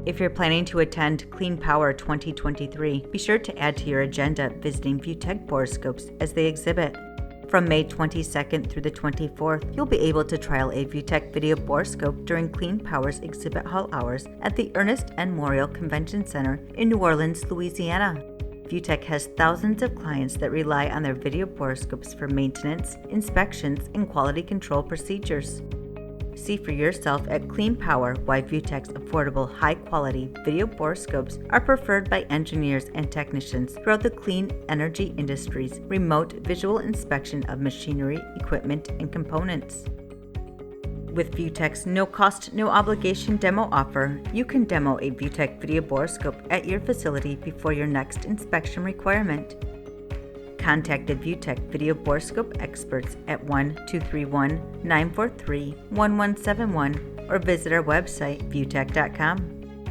If you're planning to attend CleanPower 2023, be sure to add to your agenda visiting ViewTech Borescopes as they exhibit. From May 22nd through the 24th, you'll be able to trial a ViewTech video borescope during CleanPower's exhibit hall hours at the Ernest and Morial Convention Center in New Orleans, Louisiana. ViewTech has thousands of clients that rely on their video borescopes for maintenance, inspections, and quality control procedures. See for yourself at CleanPower why ViewTech's affordable, high-quality video borescopes are preferred by engineers and technicians throughout the clean energy industry's remote visual inspection of machinery, equipment, and components. With ViewTech's no-cost, no-obligation demo offer, you can demo a ViewTech video borescope at your facility before your next inspection requirement. Contact the ViewTech video borescope experts at 1-231-943-1171 or visit our website, viewtech.com.